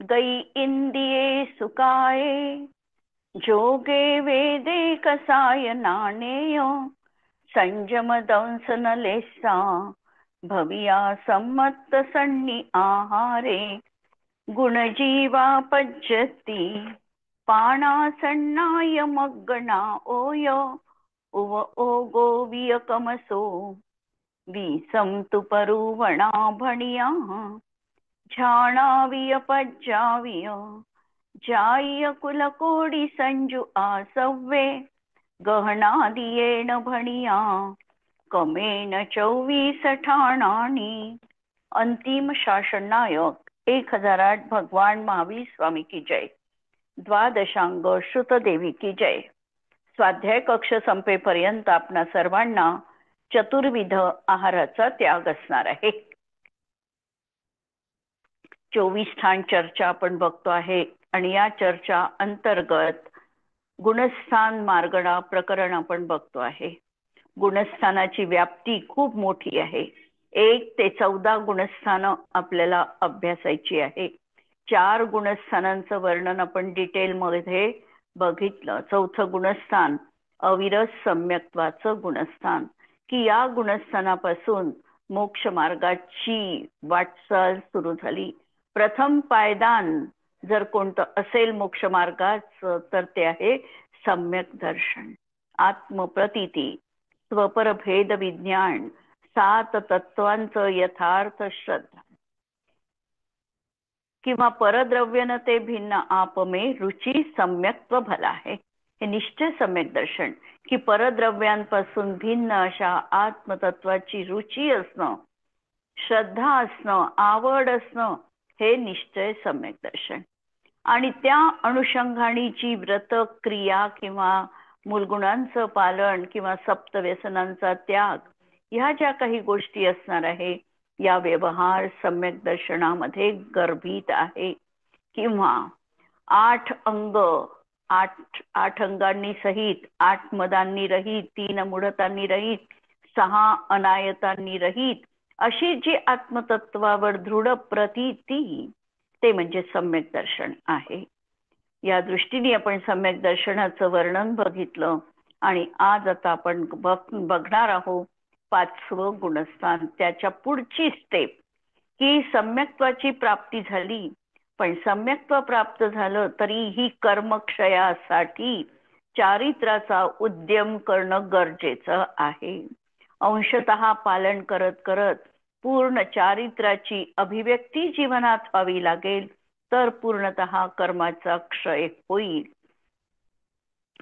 गई इंदिये सुकाये, जोगे वेदे कसाय नाणेय, संयम दंस न लेसा, भविया सम्मत सन्नी आहारे, गुणजीवा पज्जती, पाणा सन्नाय मग्गना ओय, उव ओगो वियकमसो, विसम तु परुवणा भणिया, झाणाविय पज्जाविय, जाय कुलकोडी संजू आसव्वे, गहनादियेण भणिया, कमेन 24 ठाणानी. अंतिम शासन नायक 1008 भगवान महावीर स्वामी की जय. द्वादशांग श्रुत देवी की जय. स्वाध्याय कक्ष संपेपर्यंत आपणा सर्वांना चतुर्विध आहाराचा त्याग असणार आहे. 24 ठाण चर्चा आपण बघतो आहे आणि या चर्चा अंतर्गत गुणस्थान मार्गणा प्रकरण आपण बघतो आहे. गुणस्थानाची व्याप्ती खूप मोठी आहे. 1 ते 14 गुणस्थान आपल्याला अभ्यासायची आहे. 4 गुणस्थानांचं वर्णन आपण डिटेलमध्ये बघितलं. 4थं गुणस्थान अविरत सम्यक्त्वाचं गुणस्थान, की या गुणस्थानापासून मोक्ष मार्गाची वाटचाल सुरू झाली. प्रथम पायदान जर कोणतं असेल मोक्ष मार्गाचं तर ते आहे सम्यक दर्शन, आत्मप्रतीती, स्वपर भेद विज्ञान, 7 तत्वांचं यथार्थ श्रद्धा, किंवा परद्रव्यन ते भिन्न आपमे रुची सम्यक्त्व भला आहे. हे निश्चय सम्यक दर्शन, की परद्रव्यांपासून भिन्न अशा आत्मतत्वाची रुची असणं, श्रद्धा असणं, आवड असणं, हे निश्चय सम्यक दर्शन. आणि त्या अनुषंगाने जी व्रत क्रिया किंवा मूलगुणांचं पालन किंवा सप्तव्यसनांचा त्याग, ह्या ज्या काही गोष्टी असणार आहे, या व्यवहार सम्यक दर्शनामध्ये गर्भित आहे. किंवा 8 अंग, 8 अंगांनी सहित, 8 मदांनी रहित, 3 मूढतांनी रहित, 6 अनायतांनी रहित अशी जी आत्मतत्वावर दृढ प्रतीती, ते म्हणजे सम्यक दर्शन आहे. या दृष्टीने आपण सम्यक दर्शनाचं वर्णन बघितलं आणि आज आता आपण बघणार आहोत 5वं गुणस्थान, त्याच्या पुढची स्टेप, की सम्यक्त्वाची प्राप्ती झाली, पण सम्यक्त्व प्राप्त झालं तरीही कर्मक्षयासाठी चारित्र्याचा उद्यम करणं गरजेचं आहे. अंशतः पालन करत करत पूर्ण चारित्र्याची अभिव्यक्ती जीवनात व्हावी लागेल, तर पूर्णतः कर्माचा क्षय होईल.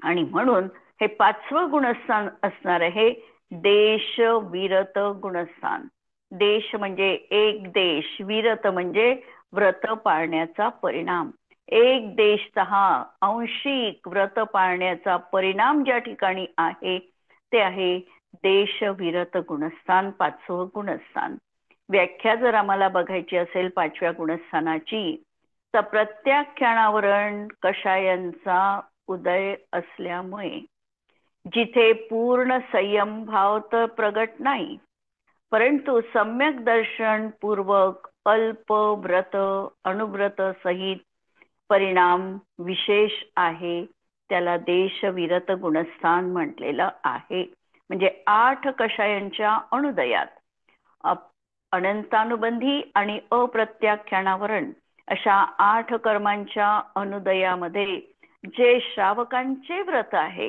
आणि म्हणून हे 5वं गुणस्थान असणार आहे देश विरत गुणस्थान. देश म्हणजे एक देश, विरत म्हणजे व्रत पाळण्याचा परिणाम. एक देशतः अंशिक व्रत पाळण्याचा परिणाम ज्या ठिकाणी आहे ते आहे देश विरत गुणस्थान, 5वं गुणस्थान. व्याख्या जर आम्हाला बघायची असेल 5व्या गुणस्थानाची, तर प्रत्याख्यानावरण कषायांचा उदय असल्यामुळे जिथे पूर्ण संयम भाव तर प्रगट नाही, परंतु सम्यक दर्शन पूर्वक अल्प व्रत अणुव्रत सहित परिणाम विशेष आहे, त्याला देश विरत गुणस्थान म्हटलेलं आहे. म्हणजे 8 कषायांच्या अनुदयात अनंतानुबंधी आणि अप्रत्याख्यानावरण अशा 8 कर्मांच्या अनुदयामध्ये जे श्रावकांचे व्रत आहे,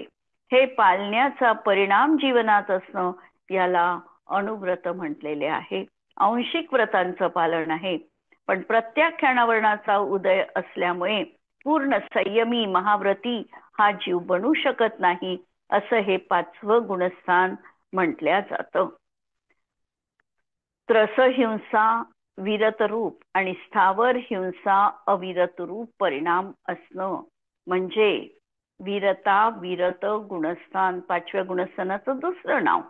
हे पाळण्याचा परिणाम जीवनात असणं, याला अणुव्रत म्हटलेले आहे. अंशिक व्रतांचं पालन आहे, पण प्रत्याख्यानावरणाचा उदय असल्यामुळे पूर्ण संयमी महाव्रती हा जीव बनू शकत नाही, असं हे 5वं गुणस्थान म्हटल्या जातं. त्रसहिंसा विरत रूप आणि स्थावर हिंसा अविरत रूप परिणाम असणं म्हणजे वीरता विरत गुणस्थान. 5व्या गुणस्थानाचं दुसरं नाव,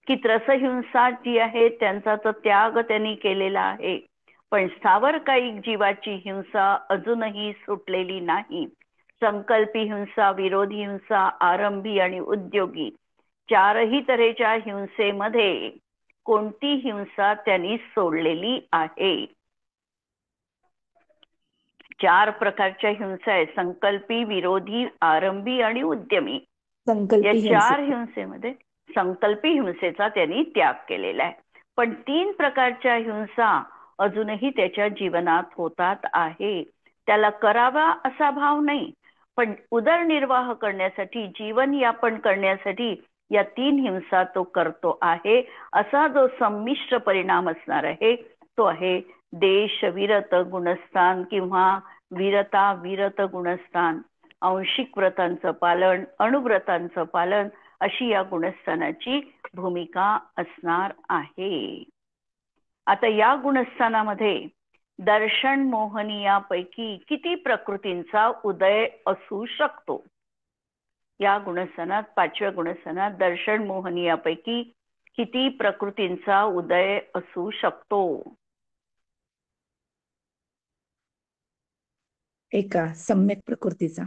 की त्रसहिंसा जी आहे त्यांचा तर त्याग त्यांनी केलेला आहे, पण स्थावर काही जीवाची हिंसा अजूनही सुटलेली नाही. संकल्पी हिंसा, विरोधी हिंसा, आरंभी आणि उद्योगी 4ही तऱ्हेच्या हिंसेमध्ये कोणती हिंसा त्यांनी सोडलेली आहे. 4 प्रकारच्या हिंसा आहे, संकल्पी, विरोधी, आरंभी आणि उद्यमी. या संकल्पी 4 हिंसे. हिंसेमध्ये संकल्पी हिंसेचा त्यांनी त्याग केलेला आहे. पण 3 प्रकारच्या हिंसा अजूनही त्याच्या जीवनात होतात आहे. त्याला करावा असा भाव नाही, पण उदरनिर्वाह करण्यासाठी, जीवन यापन करण्यासाठी या 3 हिंसा तो करतो आहे. असा जो संमिश्र परिणाम असणार आहे तो आहे देश विरत गुणस्थान किंवा वीरता विरत गुणस्थान, आंशिक व्रतांचं पालन, अणुव्रतांचं पालन, अशी या गुणस्थानाची भूमिका असणार आहे. आता या गुणस्थानामध्ये दर्शन मोहनीयापैकी किती प्रकृतींचा उदय असू शकतो? या गुणस्थानात, 5व्या गुणस्थानात दर्शन मोहनीयापैकी किती प्रकृतींचा उदय असू शकतो? एका सम्यक प्रकृतीचा.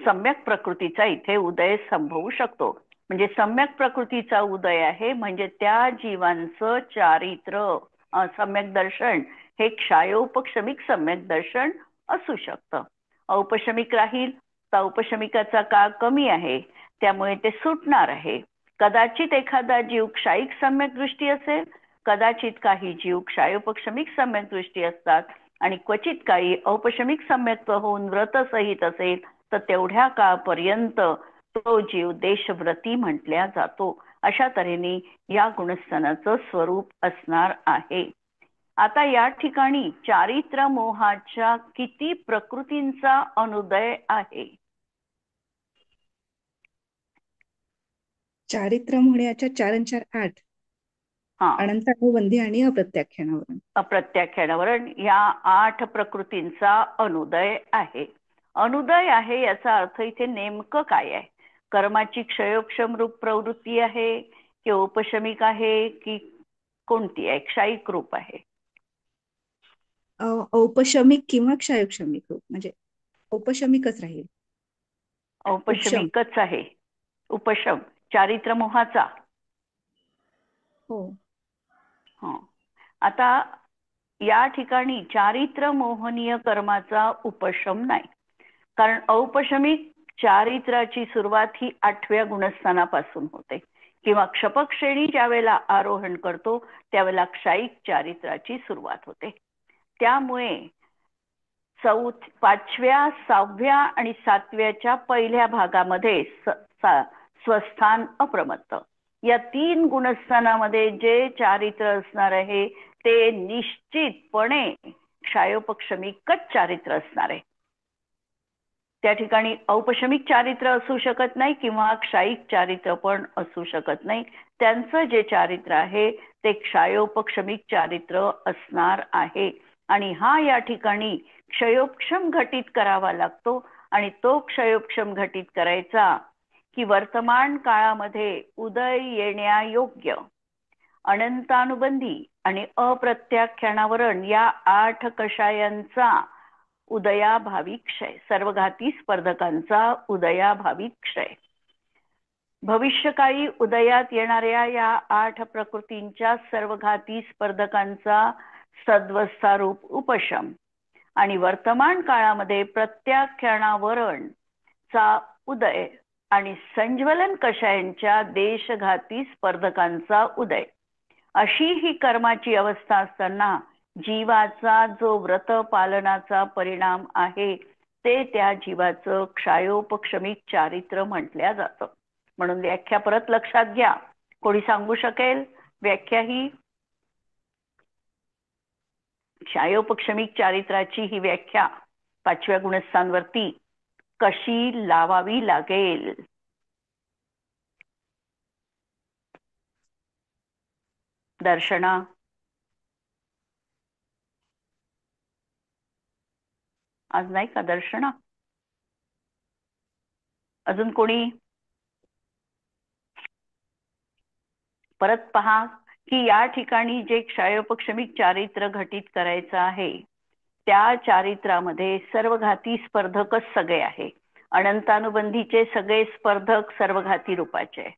सम्यक प्रकृतीचा इथे उदय संभवू शकतो. म्हणजे सम्यक प्रकृतीचा उदय आहे म्हणजे त्या जीवांचं चारित्र्य सम्यक दर्शन हे क्षायोपशमिक सम्यक दर्शन असू शकतं. औपशमिक राहील तर औपशमिकाचा काळ कमी आहे, त्यामुळे ते सुटणार आहे. कदाचित एखादा जीव क्षायिक सम्यक दृष्टी असेल, कदाचित काही जीव क्षायोपशमिक सम्यक दृष्टी असतात आणि क्वचित काही औपशमिक सम्यक्त्व होऊन व्रतसहित असेल तर तेवढ्या काळपर्यंत तो जीव देशव्रती म्हटल्या जातो. अशा तऱ्हेने या गुणस्थानाचं स्वरूप असणार आहे. आता या ठिकाणी चारित्र्य मोहाच्या किती प्रकृतींचा अनुदय आहे? चारित्र्य म्हणण्याच्या 4 आणि 4 8. अनंतानुबंधी आणि अप्रत्याख्यानावरण. अप्रत्याख्यानावरण या 8 प्रकृतींचा अनुदय आहे. अनुदय आहे याचा अर्थ इथे नेमकं काय आहे? कर्माची क्षयोक्षम रूप प्रवृत्ती आहे की उपशमिक आहे की कोणती आहे? क्षयिक रूप आहे? औपशमिक किंवा क्षयोक्षमिक रूप, म्हणजे औपशमिकच राहील. औपशमिकच आहे. उपशम चारित्र्य मोहाचा. हो. आता या ठिकाणी चारित्र्य मोहनीय कर्माचा उपशम नाही, कारण औपशमिक चारित्र्याची सुरुवात ही 8व्या गुणस्थानापासून होते किंवा क्षपक श्रेणी ज्या वेळेला आरोहण करतो त्यावेळेला क्षायिक चारित्र्याची सुरुवात होते. त्यामुळे 5व्या, 6व्या आणि 7व्याच्या पहिल्या भागामध्ये स्वस्थान अप्रमत्त या 3 गुणस्थानामध्ये जे चारित्र्य असणार आहे ते निश्चितपणे क्षायोपशमिकच चारित्र्य असणार आहे. त्या ठिकाणी औपशमिक चारित्र्य असू शकत नाही किंवा क्षायिक चारित्र्य पण असू शकत नाही. त्यांचं जे चारित्र्य आहे ते क्षायोपशमिक चारित्र्य असणार आहे आणि हा या ठिकाणी क्षयोपशम घटित करावा लागतो. आणि तो क्षयोपशम घटित करायचा की वर्तमान काळामध्ये उदय येण्यायोग्य अनंतानुबंधी आणि अप्रत्याख्यानावरण या 8 कषायांचा उदयाभावी क्षय, सर्वघाती स्पर्धकांचा उदयाभावी क्षय, भविष्यकाळी उदयात येणाऱ्या या 8 प्रकृतींच्या सर्वघाती स्पर्धकांचा सद्वस्थारूप उपशम आणि वर्तमान काळामध्ये प्रत्याख्यानावरण चा उदय आणि संज्वलन कषायांच्या देशघाती स्पर्धकांचा उदय, अशी ही कर्माची अवस्था असताना जीवाचा जो व्रत पालनाचा परिणाम आहे ते त्या जीवाचं क्षायोपशमिक चारित्र्य म्हटल्या जातं. म्हणून व्याख्या परत लक्षात घ्या. कोणी सांगू शकेल व्याख्या? ही क्षायोपशमिक चारित्र्याची ही व्याख्या 5व्या गुणस्थानवरती कशी लावावी लागेल? दर्शना, आज नाही का दर्शना? अजून कोणी? परत पहा की या ठिकाणी जे क्षायोपशमिक चारित्र्य घटित करायचं आहे त्या चारित्र्यामध्ये सर्वघाती स्पर्धकच सगळे आहे. अनंतानुबंधीचे सगळे स्पर्धक सर्वघाती रूपाचे.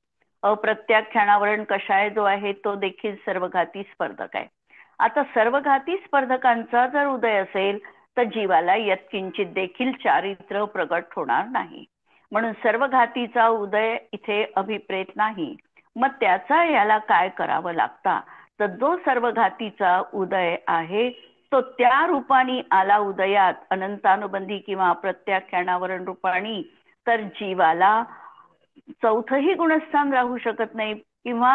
अप्रत्याख्यानावरण कषाय जो आहे तो देखील सर्वघाती स्पर्धक आहे. आता सर्वघाती स्पर्धकांचा जर उदय असेल तर जीवाला यत्किंचित देखील चारित्र्य प्रगट होणार नाही. म्हणून सर्व घातीचा उदय इथे अभिप्रेत नाही. मग त्याचा याला काय करावं लागतं? तर जो सर्व घातीचा उदय आहे तो त्या रूपाने आला उदयात, अनंतानुबंधी किंवा प्रत्याख्यानावरण रूपाने, तर जीवाला चौथंही गुणस्थान राहू शकत नाही. किंवा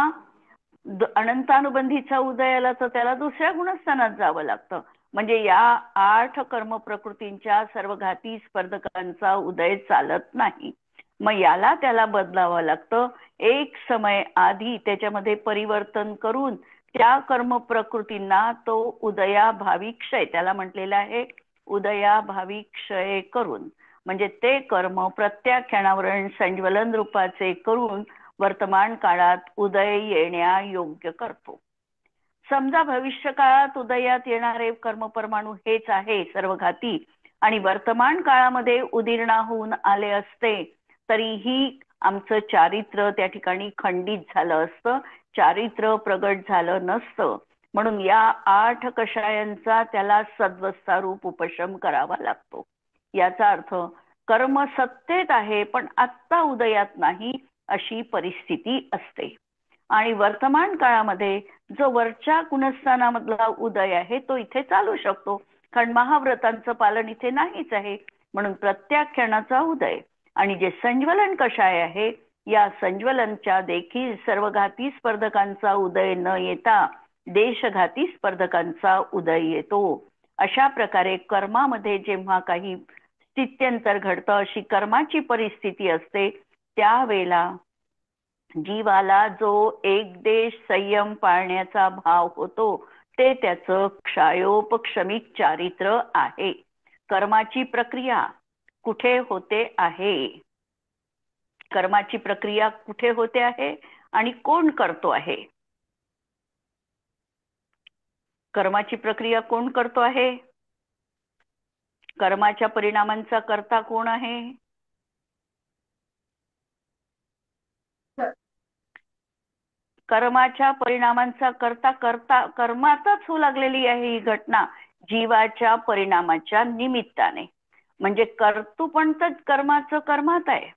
अनंतानुबंधीचा उदय आला तर त्याला दुसऱ्या गुणस्थानात जावं लागतं. म्हणजे या 8 कर्म प्रकृतींच्या सर्व घाती स्पर्धकांचा उदय चालत नाही. मग याला त्याला बदलावं लागतं. एक समय आधी त्याच्यामध्ये परिवर्तन करून त्या कर्म प्रकृतींना तो उदयाभावी क्षय, त्याला म्हटलेलं आहे उदयाभावी क्षय करून, म्हणजे ते कर्म प्रत्याख्यानावरण संज्वलन रूपाचे करून वर्तमान काळात उदय येण्या योग्य करतो. समजा भविष्य काळात उदयात येणारे कर्मपरमाणू हेच आहे सर्व घाती, आणि वर्तमान काळामध्ये उदीर्ण होऊन आले असते तरीही आमचं चारित्र्य त्या ठिकाणी खंडित झालं असतं, चारित्र्य प्रगट झालं नसतं. म्हणून या 8 कषायांचा त्याला सद्वस्था रूप उपशम करावा लागतो. याचा अर्थ कर्म सत्तेत आहे पण आत्ता उदयात नाही अशी परिस्थिती असते. आणि वर्तमान काळामध्ये जो वरच्या गुणस्थानामधला उदय आहे तो इथे चालू शकतो, कारण महाव्रतांचं पालन इथे नाहीच आहे. म्हणून प्रत्याख्यानाचा उदय आणि जे संज्वलन कषाय आहे, या संज्वलनच्या देखील सर्व घाती स्पर्धकांचा उदय न येता देशघाती स्पर्धकांचा उदय येतो. अशा प्रकारे कर्मामध्ये जेव्हा काही स्थित्यंतर घडतं, अशी कर्माची परिस्थिती असते, त्यावेळेला जीवाला जो एक देश संयम पाळण्याचा भाव होतो ते त्याचं क्षयोपक्षमिक चारित्र्य आहे. कर्माची प्रक्रिया कुठे होते आहे, कर्माची प्रक्रिया कुठे होते आहे आणि कोण करतो आहे? कर्माची प्रक्रिया कोण करतो आहे? कर्माच्या परिणामांचा कर्ता कोण आहे? कर्माच्या परिणामांचा करता कर्मातच होऊ लागलेली आहे ही घटना, जीवाच्या परिणामाच्या निमित्ताने. म्हणजे कर्तृ पण तर कर्माचं कर्मात आहे,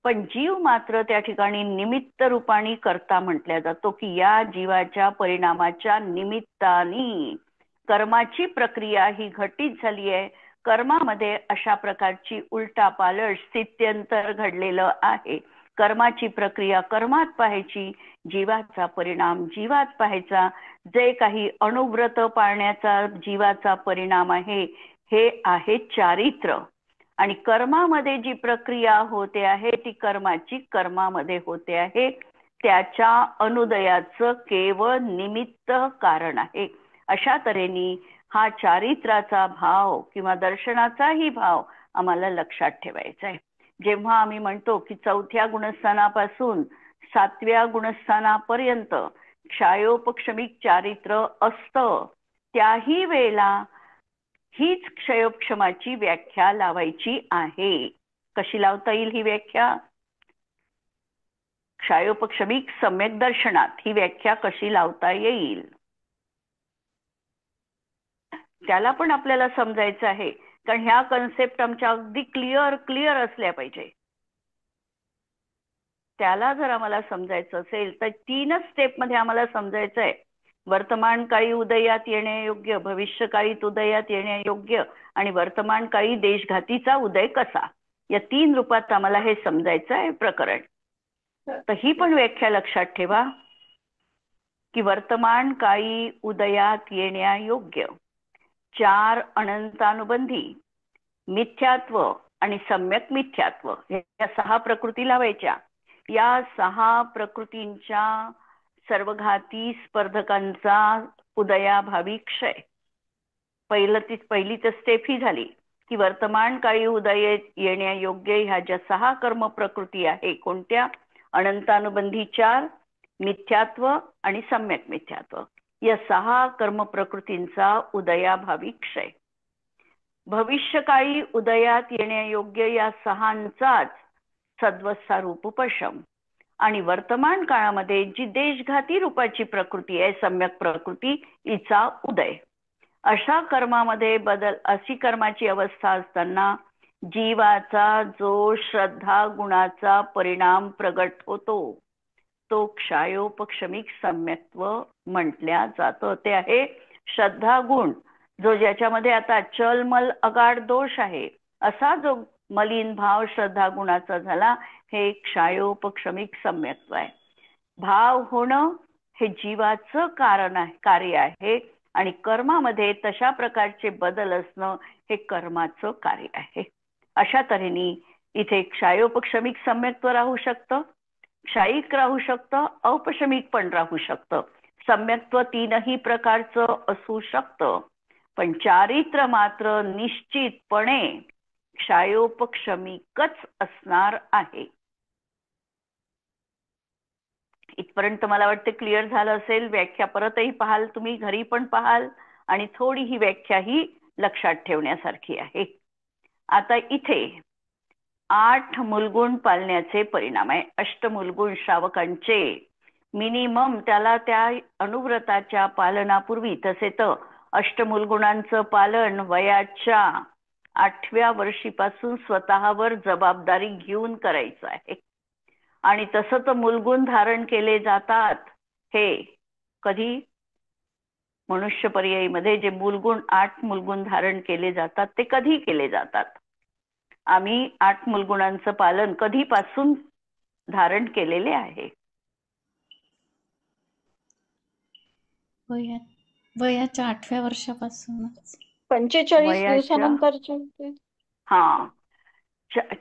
पण जीव मात्र त्या ठिकाणी निमित्त रूपाने कर्ता म्हटल्या जातो, की या जीवाच्या परिणामाच्या निमित्ताने कर्माची प्रक्रिया ही घटित झाली आहे. कर्मामध्ये अशा प्रकारची उलटापालट स्थित्यंतर घडलेलं आहे. कर्माची प्रक्रिया कर्मात पाहायची, जीवाचा परिणाम जीवात पाहायचा. जे काही अणुव्रत पाळण्याचा जीवाचा परिणाम आहे हे आहे चारित्र्य, आणि कर्मामध्ये जी प्रक्रिया होते आहे ती कर्माची कर्मामध्ये होते आहे, त्याच्या अनुदयाचं केवळ निमित्त कारण आहे. अशा तऱ्हेने हा चारित्र्याचा भाव किंवा दर्शनाचाही भाव आम्हाला लक्षात ठेवायचा आहे. जेव्हा आम्ही म्हणतो की 4थ्या गुणस्थानापासून 7व्या गुणस्थानापर्यंत क्षयोपक्षमिक चारित्र्य असतं, त्याही वेळेला हीच क्षयोपक्षमाची व्याख्या लावायची आहे. कशी लावता येईल ही व्याख्या? क्षयोपक्षमिक सम्यक दर्शनात ही व्याख्या कशी लावता येईल त्याला पण आपल्याला समजायचं आहे, कारण ह्या कन्सेप्ट आमच्या अगदी क्लिअर असल्या पाहिजे. त्याला जर आम्हाला समजायचं असेल तर 3च स्टेपमध्ये आम्हाला समजायचं आहे. वर्तमान काळी उदयात येण्यायोग्य, भविष्यकाळी उदयात येण्यायोग्य आणि वर्तमान काळी देशघातीचा उदय कसा, या 3 रूपात आम्हाला हे समजायचं आहे प्रकरण. तर ही पण व्याख्या लक्षात ठेवा की वर्तमान काळी उदयात येण्यायोग्य 4 अनंतानुबंधी मिथ्यात्व आणि सम्यक मिथ्यात्व या 6 प्रकृती लावायच्या. या 6 प्रकृतींच्या सर्वघाती स्पर्धकांचा उदयाभावी क्षय. पहिली तर स्टेप ही झाली की वर्तमान काळी उदय येण्यायोग्य ह्या ज्या 6 कर्म प्रकृती आहे, कोणत्या? अनंतानुबंधी 4, मिथ्यात्व आणि सम्यक मिथ्यात्व, या 6 कर्म प्रकृतींचा उदयाभावी क्षय. भविष्यकाळी उदयात येण्यायोग्य या 6चाच सद्वस्था रूप उपशम, आणि वर्तमान काळामध्ये जी देशघाती रूपाची प्रकृती आहे सम्यक प्रकृती, हिचा उदय. अशा कर्मामध्ये बदल, अशी कर्माची अवस्था असताना जीवाचा जो श्रद्धा गुणाचा परिणाम प्रगट होतो तो क्षायोपक्षमिक सम्यक्त्व म्हटल्या जातं. ते आहे श्रद्धा गुण, जो ज्याच्यामध्ये आता चलमल अगाढ दोष आहे असा जो मलिन भाव श्रद्धा गुणाचा झाला, हे क्षायोपक्षमिक सम्यक्त्व आहे. भाव होणं हे जीवाचं कारण आहे, कार्य आहे, आणि कर्मामध्ये तशा प्रकारचे बदल असणं हे कर्माचं कार्य आहे. अशा तऱ्हेने इथे क्षायोपक्षमिक सम्यक्त्व राहू शकतं, क्षायिक राहू शकतं, औपशमिक पण राहू शकतं. सम्यक्त्व तीनही प्रकारचं असू शकतं, पण चारित्र्य मात्र निश्चितपणे क्षायोपक्षमिकच असणार आहे. इथपर्यंत मला वाटतं क्लिअर झालं असेल. व्याख्या परतही पाहाल तुम्ही, घरी पण पाहाल, आणि थोडी ही व्याख्या ही लक्षात ठेवण्यासारखी आहे. आता इथे 8 मूलगुण पाळण्याचे परिणाम आहे. अष्टमूलगुण श्रावकांचे मिनिमम त्याला त्या अनुव्रताच्या पालनापूर्वी, तसे तर अष्टमूलगुणांचं पालन वयाच्या 8व्या वर्षीपासून स्वतःवर जबाबदारी घेऊन करायचं आहे. आणि तसं तर मूलगुण धारण केले जातात. हे कधी मनुष्य पर्यायीमध्ये जे मूलगुण 8 मूलगुण धारण केले जातात ते कधी केले जातात? आम्ही 8 मूलगुणांचं पालन कधीपासून धारण केलेले आहे? वयाच्या 8व्या वर्षापासूनच. 45 दिवसानंतरचे. हा,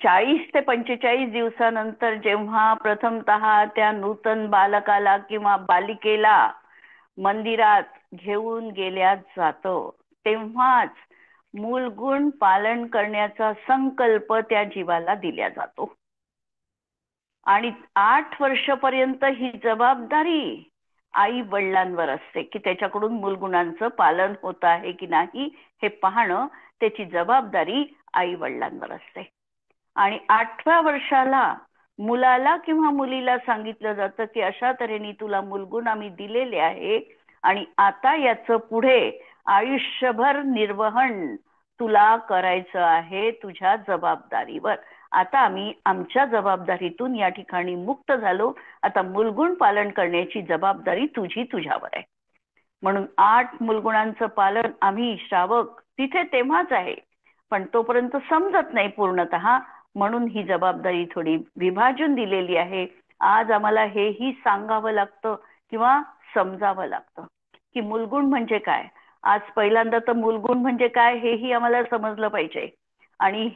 40 ते 45 दिवसानंतर जेव्हा प्रथमतः त्या नूतन बालकाला किंवा बालिकेला मंदिरात घेऊन गेल्या जातं, तेव्हाच मूलगुण पालन करण्याचा संकल्प त्या जीवाला दिला जातो. आणि 8 वर्षपर्यंत ही जबाबदारी आई वडिलांवर असते की त्याच्याकडून मूलगुणांचं पालन होत आहे की नाही हे पाहणं, त्याची जबाबदारी आई वडिलांवर असते. आणि 8व्या वर्षाला मुलाला किंवा मुलीला सांगितलं जातं की अशा तऱ्हेने तुला मूलगुण आम्ही दिलेले आहे आणि आता याचं पुढे आयुष्यभर निर्वहन तुला करायचं आहे तुझ्या जबाबदारीवर. आता आम्ही आमच्या जबाबदारीतून या ठिकाणी मुक्त झालो, आता मूलगुण पालन करण्याची जबाबदारी तुझी तुझ्यावर आहे. म्हणून 8 मूलगुणांचं पालन आम्ही श्रावक तिथे तेव्हाच आहे, पण तोपर्यंत समजत नाही पूर्णतः, म्हणून ही जबाबदारी थोडी विभाजून दिलेली आहे. आज आम्हाला हेही सांगावं लागतं किंवा समजावं लागतं की मूलगुण म्हणजे काय. आज पहिल्यांदा तर मूलगुण म्हणजे काय हेही आम्हाला समजलं पाहिजे. आणि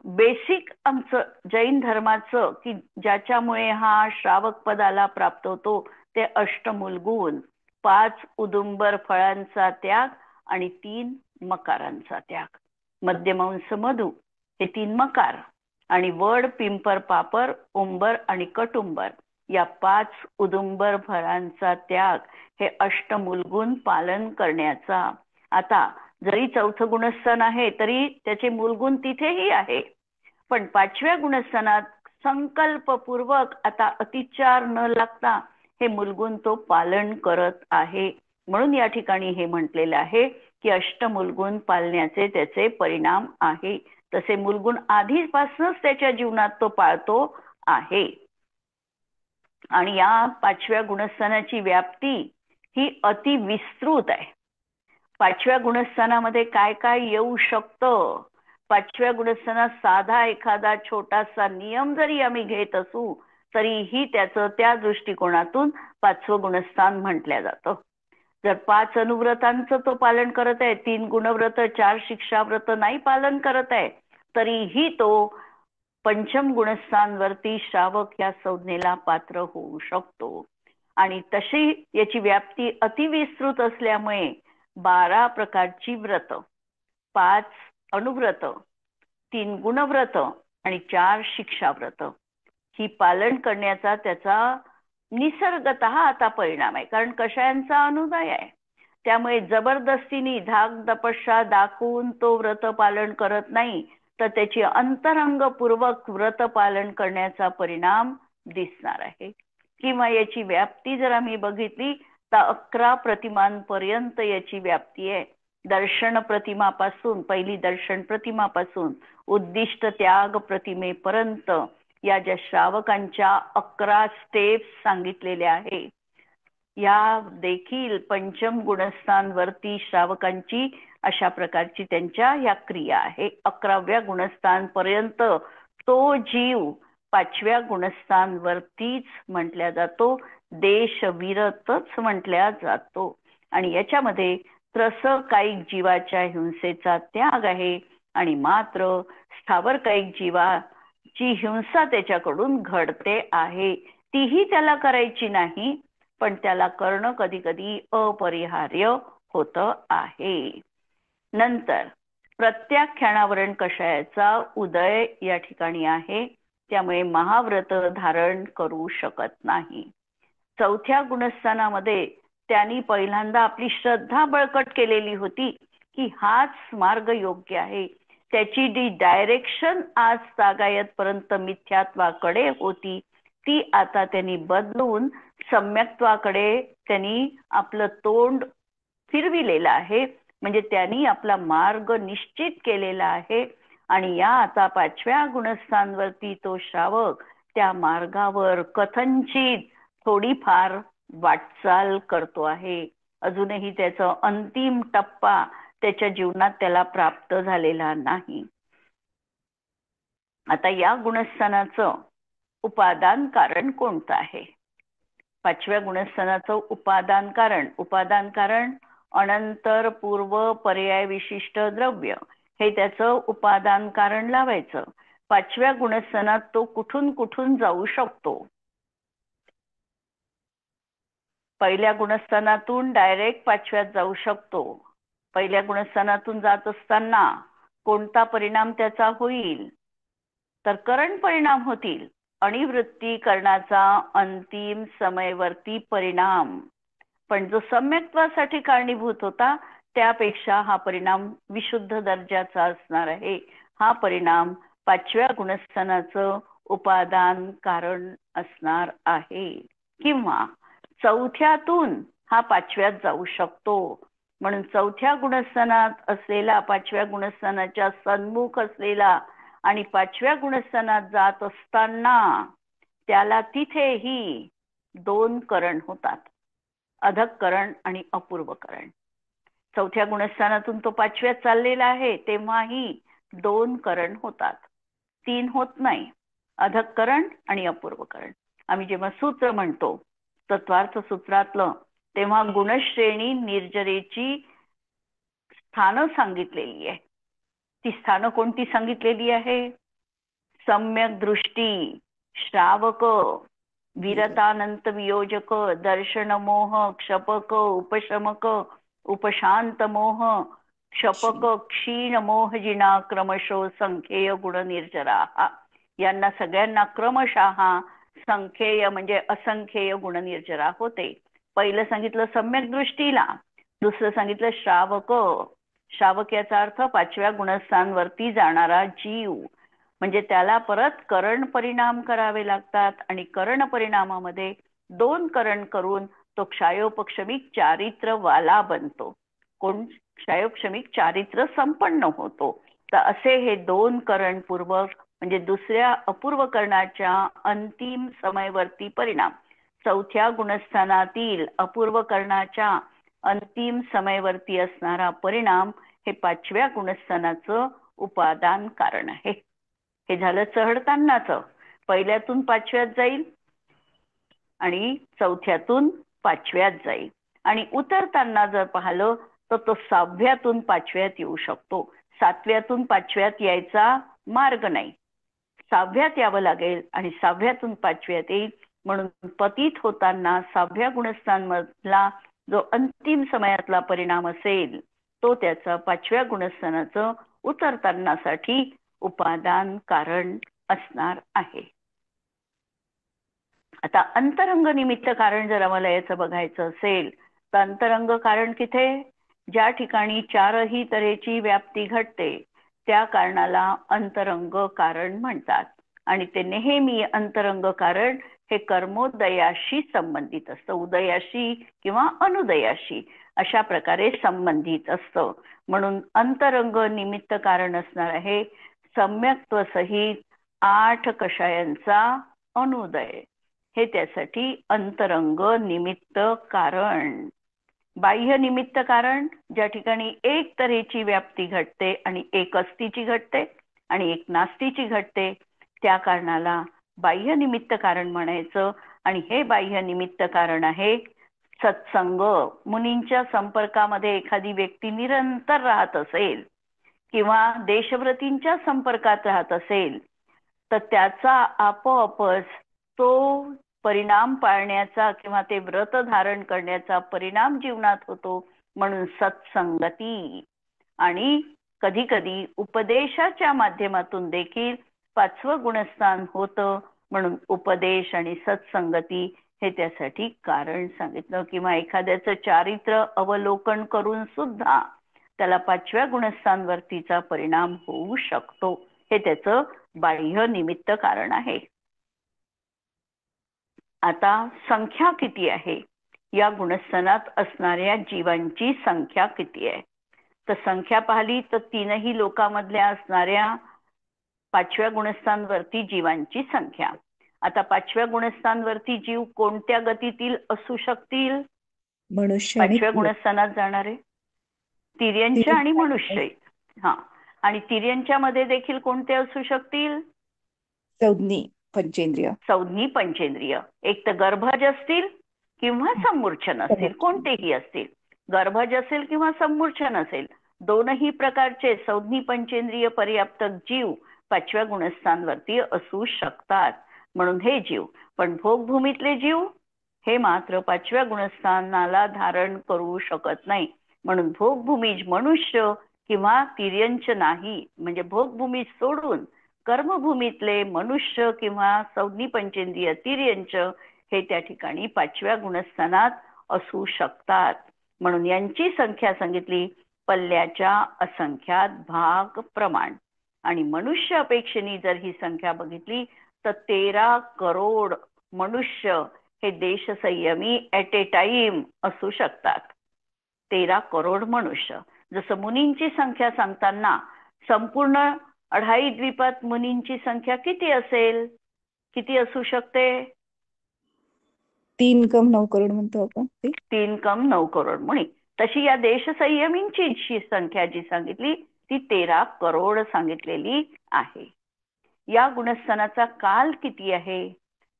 बेसिक आमचं जैन धर्माचं की ज्याच्यामुळे हा श्रावक पदाला प्राप्त होतो ते अष्टमूलगुण, 5 उदुंबर फळांचा त्याग आणि 3 मकारांचा त्याग. मध्यमांस मधु हे 3 मकार, आणि वड, पिंपर, पापर, उंबर आणि कटुंबर या 5 उदुंबर फळांचा त्याग हे अष्टमूलगुण पालन करण्याचा. आता जरी 4थं गुणस्थान आहे तरी त्याचे मूलगुण तिथेही आहे, पण 5व्या गुणस्थानात संकल्पपूर्वक आता अतिचार न लागता हे मूलगुण तो पालन करत आहे. म्हणून या ठिकाणी हे म्हटलेलं आहे की अष्टमूलगुण पाळण्याचे त्याचे परिणाम आहे. तसे मूलगुण आधीपासूनच त्याच्या जीवनात तो पाळतो आहे. आणि या 5व्या गुणस्थानाची व्याप्ती ही अति विस्तृत आहे. 5व्या गुणस्थानामध्ये काय काय येऊ शकतं, 5व्या गुणस्थानात साधा एखादा छोटासा नियम जरी आम्ही घेत असू तरीही त्याचं त्या दृष्टिकोनातून 5वं गुणस्थान म्हटलं जातं. जर 5 अनुव्रतांचं तो पालन करत आहे, 3 गुणव्रत, 4 शिक्षाव्रत नाही पालन करत आहे, तरीही तो 5म गुणस्थानवरती श्रावक या संज्ञेला पात्र होऊ शकतो. आणि तशी याची व्याप्ती अतिविस्तृत असल्यामुळे 12 प्रकारची व्रत, 5 अनुव्रत, 3 गुणव्रत आणि 4 शिक्षाव्रत ही पालन करण्याचा त्याचा निसर्गतः आता परिणाम आहे. कारण कषायांचा अनुदय आहे, त्यामुळे जबरदस्तीने धाक तपस्या दाखवून तो व्रत पालन करत नाही, तर त्याची अंतरंगपूर्वक व्रत पालन करण्याचा परिणाम दिसणार आहे. किंवा याची व्याप्ती जर आम्ही बघितली तर 11 प्रतिमांपर्यंत याची व्याप्ती आहे. दर्शन प्रतिमापासून, पहिली दर्शन प्रतिमापासून उद्दिष्ट त्याग प्रतिमेपर्यंत या ज्या श्रावकांच्या 11 स्टेप्स सांगितलेल्या आहे, या देखील पंचम गुणस्थानवरती श्रावकांची अशा प्रकारची त्यांच्या या क्रिया आहे. 11व्या गुणस्थान पर्यंत तो जीव 5व्या गुणस्थानवरतीच म्हटल्या जातो, देशविरतच म्हटल्या जातो. आणि याच्यामध्ये त्रसकायिक जीवाच्या हिंसेचा त्याग आहे आणि मात्र स्थावर कायिक जीवाची हिंसा त्याच्याकडून घडते आहे. तीही त्याला करायची नाही, पण त्याला करणं कधी कधी अपरिहार्य होत आहे. नंतर प्रत्याख्यानावरण कषायाचा उदय या ठिकाणी आहे, त्यामुळे महाव्रत धारण करू शकत नाही. 4थ्या गुणस्थानामध्ये त्यांनी पहिल्यांदा आपली श्रद्धा बळकट केलेली होती की हाच मार्ग योग्य आहे. त्याची जी डायरेक्शन आज तागायत पर्यंत मिथ्यात्वाकडे होती, ती आता त्यांनी बदलून सम्यक्त्वाकडे त्यांनी आपलं तोंड फिरविलेलं आहे. म्हणजे त्यांनी आपला मार्ग निश्चित केलेला आहे आणि या आता 5व्या गुणस्थानवरती तो श्रावक त्या मार्गावर कथनचित थोडीफार वाटचाल करतो आहे. अजूनही त्याचा अंतिम टप्पा त्याच्या जीवनात त्याला प्राप्त झालेला नाही. आता या गुणस्थानाचं उपादान कारण कोणतं आहे? 5व्या गुणस्थानाचं उपादान कारण अनंतर पूर्व पर्याय विशिष्ट द्रव्य हे त्याचं उपादान कारण लावायचं. 5व्या गुणस्थानात तो कुठून कुठून जाऊ शकतो? पहिल्या गुणस्थानातून डायरेक्ट 5व्यात जाऊ शकतो. पहिल्या गुणस्थानातून जात असताना कोणता परिणाम त्याचा होईल? तर करण परिणाम होतील. अनिवृत्तीकरणाचा अंतिम समयवर्ती परिणाम. पण जो सम्यक्त्वासाठी कारणीभूत होता त्यापेक्षा हा परिणाम विशुद्ध दर्जाचा असणार आहे. हा परिणाम 5व्या गुणस्थानाचं उपादान कारण असणार आहे. किंवा 4थ्यातून हा 5व्यात जाऊ शकतो. म्हणून 4थ्या गुणस्थानात असलेला 5व्या गुणस्थानाच्या सन्मुख असलेला आणि 5व्या गुणस्थानात जात असताना त्याला तिथेही 2 करण होतात, अधःकरण आणि अपूर्वकरण. 4थ्या गुणस्थानातून तो 5व्यात चाललेला आहे तेव्हाही 2 करण होतात, 3 होत नाही, अधःकरण आणि अपूर्वकरण. आम्ही जेव्हा सूत्र म्हणतो तत्वार्थ सूत्रातलं, तेव्हा गुणश्रेणी निर्जरेची स्थानं सांगितलेली आहे. ती स्थानं कोणती सांगितलेली आहे? सम्यक दृष्टी, श्रावक, विरतानंत वियोजक, दर्शन मोह, क्षपक, उपशमक, उपशांत मोह, क्षपक, क्षीण मोह जिना क्रमशो संख्येय गुण निर्जरा. यांना सगळ्यांना क्रमशः संख्येय म्हणजे असंख्येय गुण निर्जरा होते. पहिलं सांगितलं सम्यक दृष्टीला, दुसरं सांगितलं श्रावक. श्रावक याचा अर्थ 5व्या गुणस्थानवरती जाणारा जीव. म्हणजे त्याला परत करण परिणाम करावे लागतात आणि करण परिणामामध्ये 2 करण करून तो क्षायोपक्षमिक चारित्र वाला बनतो. कोण? क्षायोपक्षमिक चारित्र संपन्न होतो. तर असे हे 2 करण पूर्वक म्हणजे दुसऱ्या अपूर्व करणाच्या अंतिम समयवर्ती परिणाम. 4थ्या गुणस्थानातील अपूर्व करणाच्या अंतिम समयवर्ती असणारा परिणाम हे 5व्या गुणस्थानाचं उपादान कारण आहे. हे झालं चढतानाचं. पहिल्यातून 5व्यात जाईल आणि 4थ्यातून 5व्यात जाईल. आणि उतरताना जर पाहिलं तर तो 6व्यातून 5व्यात येऊ शकतो. 7व्यातून 5व्यात यायचा मार्ग नाही, 6व्यात यावं लागेल आणि 6व्यातून 5व्यात येईल. म्हणून पतित होताना 6व्या गुणस्थानमधला जो अंतिम समयातला परिणाम असेल तो त्याचा 5व्या गुणस्थानाचं उतरतानासाठी उपादान कारण असणार आहे. आता अंतरंग निमित्त कारण जर आम्हाला याचं बघायचं असेल तर अंतरंग कारण किथे? ज्या ठिकाणी 4ही तऱ्हेची व्याप्ती घडते त्या कारणाला अंतरंग कारण म्हणतात. आणि ते नेहमी अंतरंग कारण हे कर्मोदयाशी संबंधित असतं, उदयाशी किंवा अनुदयाशी. अशा प्रकारे संबंधित असतं. म्हणून अंतरंग निमित्त कारण असणार आहे सम्यक्त्व सहित 8 कषायांचा अनुदय. हे त्यासाठी अंतरंग निमित्त कारण. बाह्य निमित्त कारण ज्या ठिकाणी एक तऱ्हेची व्याप्ती घडते आणि एक अस्तीची घडते आणि एक नास्तीची घडते, त्या कारणाला बाह्य निमित्त कारण म्हणायचं. आणि हे बाह्य निमित्त कारण आहे सत्संग. मुनींच्या संपर्कामध्ये एखादी व्यक्ती निरंतर राहत असेल किंवा देशव्रतींच्या संपर्कात राहत असेल तर त्याचा आपोआपच तो परिणाम पाळण्याचा किंवा ते व्रत धारण करण्याचा परिणाम जीवनात होतो. म्हणून सत्संगती. आणि कधी कधी उपदेशाच्या माध्यमातून देखील 5वं गुणस्थान होतं. म्हणून उपदेश आणि सत्संगती हे त्यासाठी कारण सांगितलं. किंवा एखाद्याचं चारित्र्य अवलोकन करून सुद्धा त्याला 5व्या गुणस्थानवरतीचा परिणाम होऊ शकतो. हे त्याचं बाह्य निमित्त कारण आहे. आता संख्या किती आहे, या गुणस्थानात असणाऱ्या जीवांची संख्या किती आहे, तर संख्या पाहिली तर 3ही लोकांमधल्या असणाऱ्या 5व्या गुणस्थानवरती जीवांची संख्या. आता 5व्या गुणस्थानवरती जीव कोणत्या गतीतील असू शकतील? मनुष्य 5व्या गुणस्थानात जाणारे तिर्यंच आणि मनुष्य. हा, आणि तिर्यंच्या मध्ये देखील कोणते असू शकतील? संज्ञी पंचेंद्रिय. संज्ञी पंचेंद्रिय. एक तर गर्भज असतील किंवा संमूर्छन असतील, कोणतेही असतील. गर्भज असेल किंवा संमूर्छन असेल, दोनही प्रकारचे संज्ञी पंचेंद्रिय पर्याप्त जीव 5व्या गुणस्थानवरती असू शकतात. म्हणून हे जीव. पण भोगभूमीतले जीव हे मात्र 5व्या गुणस्थानाला धारण करू शकत नाही. म्हणून भोगभूमी मनुष्य किंवा तिर्यंच नाही. म्हणजे भोगभूमी सोडून कर्मभूमीतले मनुष्य किंवा संज्ञी पंचेंद्रिय तिर्यंच हे त्या ठिकाणी 5व्या गुणस्थानात असू शकतात. म्हणून यांची संख्या सांगितली पल्ल्याच्या असंख्यात भाग प्रमाण. आणि मनुष्य अपेक्षेने जर ही संख्या बघितली तर 13 करोड मनुष्य हे देश संयमी ऍट ए टाइम असू शकतात. 13 करोड मनुष्य. जसं मुनींची संख्या सांगताना संपूर्ण 2.5 द्वीपात मुनींची संख्या किती असेल, किती असू शकते? 3,9 करोड म्हणतो आपण. 3,9 करोड मुनी. तशी या देश संयमींची संख्या जी सांगितली ती 13 करोड सांगितलेली आहे. या गुणस्थानाचा काल किती आहे,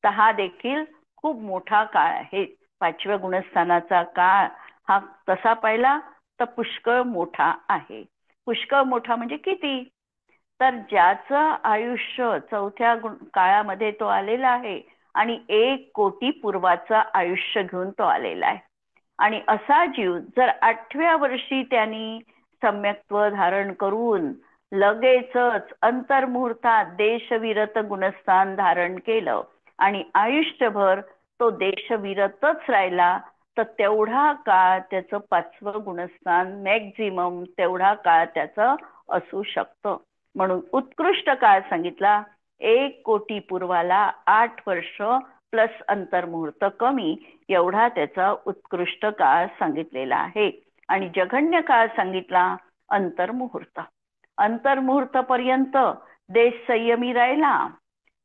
तर हा देखील खूप मोठा काळ आहे. 5व्या गुणस्थानाचा काळ हा तसा पाहिला तर पुष्कळ मोठा आहे. पुष्कळ मोठा म्हणजे किती, तर ज्याचं आयुष्य 4थ्या काळामध्ये तो आलेला आहे आणि 1 कोटी पूर्वाचं आयुष्य घेऊन तो आलेला आहे. आणि असा जीव जर 8व्या वर्षी त्यांनी सम्यक्त्व धारण करून लगेचच अंतर्मुहूर्तात देशविरत गुणस्थान धारण केलं आणि आयुष्यभर तो देशविरतच राहिला, तर तेवढा काळ त्याचं 5वं गुणस्थान मॅक्झिमम तेवढा काळ त्याचं असू शकतं. म्हणून उत्कृष्ट काळ सांगितला 1 कोटी पूर्वाला 8 वर्ष प्लस अंतर्मुहूर्त कमी, एवढा त्याचा उत्कृष्ट काळ सांगितलेला आहे. आणि जघन्य काळ सांगितला अंतर्मुहूर्त. अंतर्मुहूर्त पर्यंत देश संयमी राहिला.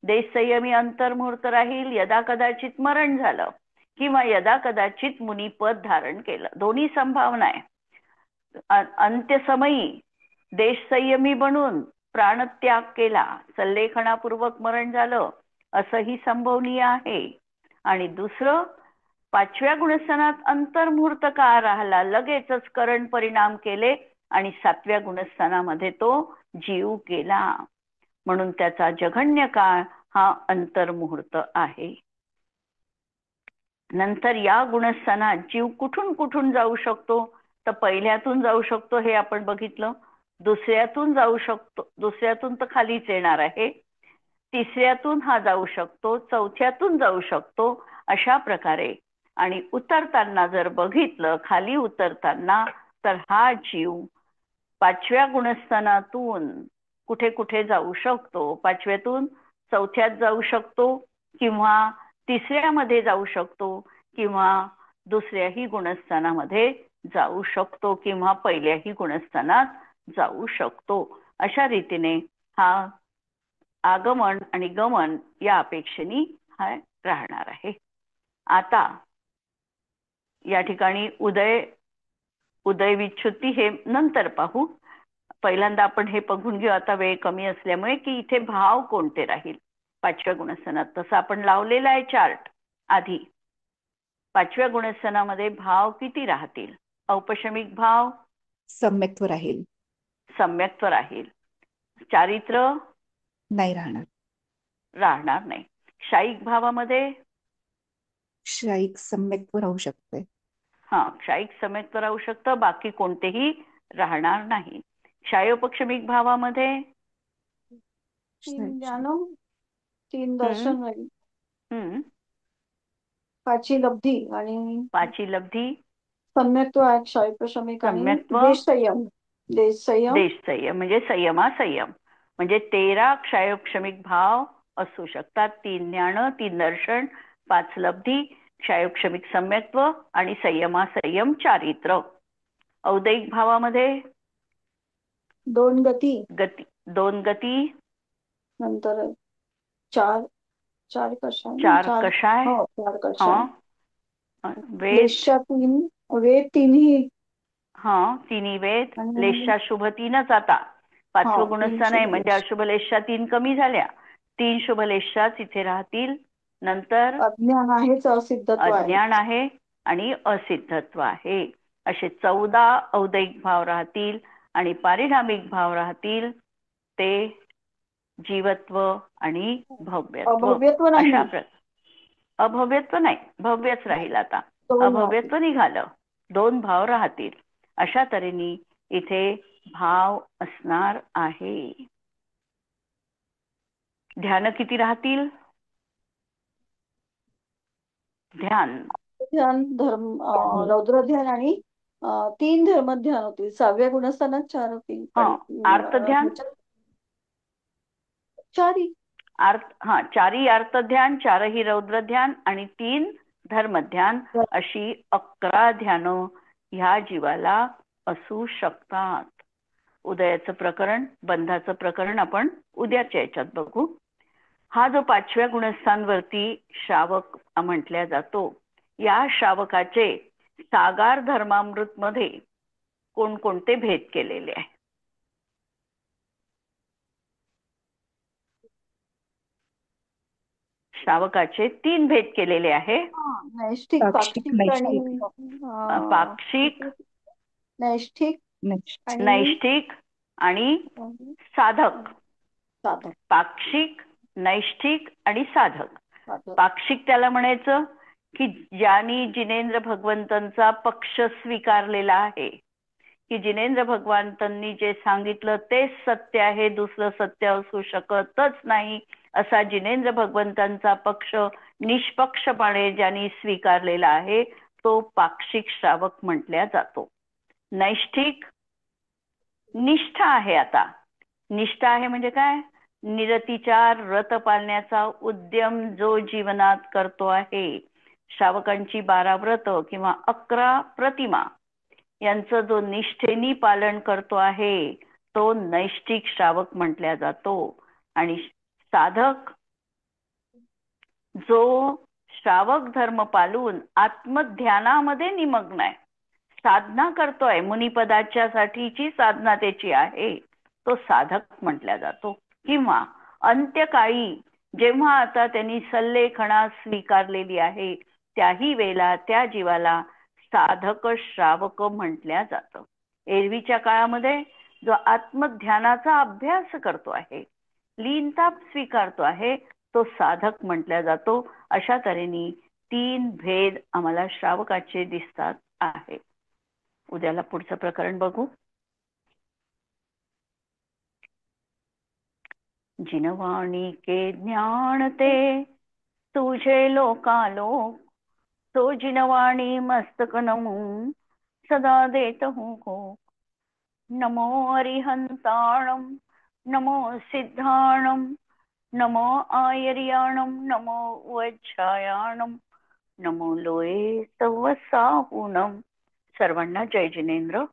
देश संयमी अंतर्मुहूर्त राहील, यदा कदाचित मरण झालं किंवा यदा कदाचित मुनिपद धारण केलं, दोन्ही संभावना आहे. अंत्यसमयी देश संयमी बनून प्राणत्याग केला, सल्लेखनापूर्वक मरण झालं, असंही संभवनीय आहे. आणि दुसरं 5व्या गुणस्थानात अंतर्मुहूर्त काळ राहिला, लगेचच करण परिणाम केले आणि 7व्या गुणस्थानामध्ये तो जीव गेला. म्हणून त्याचा जघन्य काळ हा अंतर्मुहूर्त आहे. नंतर या गुणस्थानात जीव कुठून कुठून जाऊ शकतो, तर पहिल्यातून जाऊ शकतो हे आपण बघितलं. दुसऱ्यातून जाऊ शकतो, दुसऱ्यातून तर खालीच येणार आहे. तिसऱ्यातून हा जाऊ शकतो, 4थ्यातून जाऊ शकतो, अशा प्रकारे. आणि उतरताना जर बघितलं, खाली उतरताना, तर हा जीव 5व्या गुणस्थानातून कुठे कुठे जाऊ शकतो. 5व्यातून 4थ्यात जाऊ शकतो किंवा 3ऱ्यामध्ये जाऊ शकतो किंवा दुसऱ्याही गुणस्थानामध्ये जाऊ शकतो किंवा पहिल्याही गुणस्थानात जाऊ शकतो. अशा रीतीने हा आगमन आणि गमन या अपेक्षेने हा राहणार आहे. आता या ठिकाणी उदय उदय विच्छुत्ती हे नंतर पाहू. पहिल्यांदा आपण हे बघून घेऊ, आता वेळ कमी असल्यामुळे, की इथे भाव कोणते राहील 5व्या गुणस्थानात. तसं आपण लावलेला आहे चार्ट आधी. 5व्या गुणस्थानामध्ये भाव किती राहतील? औपशमिक भाव सम्यक्त्व राहील. सम्यक्त्व राहील. चारित्र नाही राहणार. राहणार नाही. क्षायिक भावामध्ये क्षायिक सम्यक्त्व राहू शकते. क्षायिक सम्यक्त्व राहू शकतं, बाकी कोणतेही राहणार नाही. क्षायोपक्षमिक भावामध्ये 3 ज्ञानम 3 दर्शन राहील. 5ची लब्धी आणि 5ची लब्धी सम्यक्त्व आहे क्षायोपशमिक आणि सम्यक्त्व देश संयम. देश संयम म्हणजे संयम म्हणजे 13 क्षायोपशमिक भाव असू शकतात. 3 ज्ञान, 3 दर्शन, 5 लब्धी, क्षायोपशमिक सम्यक्त्व आणि संयम चारित्र. औदैहिक भावामध्ये 2 गती 2 गती नंतर 4 कषाय 4 कषाय वेद 3 वेद 3ही तिन्ही वेद. लेशा शुभ 3च. आता 5वं गुणस्थान आहे म्हणजे अशुभ लेशा 3 कमी झाल्या. 3 शुभ लेशाच इथे राहतील. नंतर अज्ञान आहे आणि असिद्धत्व आहे. असे 14 औदैहिक भाव राहतील आणि पारिणामिक भाव राहतील ते जीवत्व आणि भव्यत्व. अशा अभव्यत्व नाही, भव्यच राहील. आता अभव्यत्व निघालं. 2 भाव राहतील. अशा तऱ्हेने इथे भाव असणार आहे. ध्यान किती राहतील? ध्यान धर्म रौद्र ध्यान आणि 3 धर्म ध्यान होतील. 6व्या गुणस्थानात 4 होतील. अर्थ ध्यान 4ही अर्थ ध्यान, 4ही रौद्र ध्यान आणि 3 धर्म ध्यान, अशी 11 ध्यान ह्या जीवाला असू शकतात. उदयाचं प्रकरण, बंधाचं प्रकरण आपण उद्याच्या याच्यात बघू. हा जो 5व्या गुणस्थानवरती श्रावक म्हटल्या जातो, या श्रावकाचे सागार धर्मामृत मध्ये कोणकोणते भेद केलेले आहे? श्रावकाचे 3 भेद केलेले आहे. पाक्षिक, नैष्ठिक आणि साधक. पाक्षिक, नैष्ठिक आणि साधक. पाक्षिक त्याला म्हणायचं की ज्यांनी जिनेंद्र भगवंतांचा पक्ष स्वीकारलेला आहे, की जिनेंद्र भगवंतांनी जे सांगितलं तेच सत्य आहे, दुसरं सत्य असू शकतच नाही, असा जिनेंद्र भगवंतांचा पक्ष निष्पक्षपणे ज्यांनी स्वीकारलेला आहे तो पाक्षिक श्रावक म्हटल्या जातो. नैष्ठिक निष्ठा आहे. आता निष्ठा आहे म्हणजे काय? निरतिचार, व्रत पाळण्याचा उद्यम जो जीवनात करतो आहे. श्रावकांची 12 व्रत किंवा 11 प्रतिमा यांचं जो निष्ठेनी पालन करतो आहे तो नैष्ठिक श्रावक म्हटल्या जातो. आणि साधक जो श्रावक धर्म पाळून आत्मध्यानामध्ये निमग्न आहे, साधना करतोय, मुनिपदाच्या साठीची साधना त्याची आहे, तो साधक म्हटल्या जातो. किंवा अंत्यकाळी जेव्हा आता त्यांनी सल्लेखणा स्वीकारलेली आहे त्याही वेळेला त्या जीवाला साधक श्रावक म्हटल्या जातं. एरवीच्या काळामध्ये जो आत्मध्यानाचा अभ्यास करतो आहे, लीनता स्वीकारतो आहे, तो साधक म्हटल्या जातो. अशा तऱ्हेने 3 भेद आम्हाला श्रावकाचे दिसतात आहे. उद्याला पुढचं प्रकरण बघू. जिनवाणी के ज्ञान ते तुझे लोकालोक, तो जिनवाणी मस्तक नमून सदा देत हूँ को. नमो अरिहंताणम, नमो सिद्धाणम, नमो आयर्याणम, नमो वज्रायाणम, नमो लोये तव साहुणम सर्वांना जय जिनेंद्र.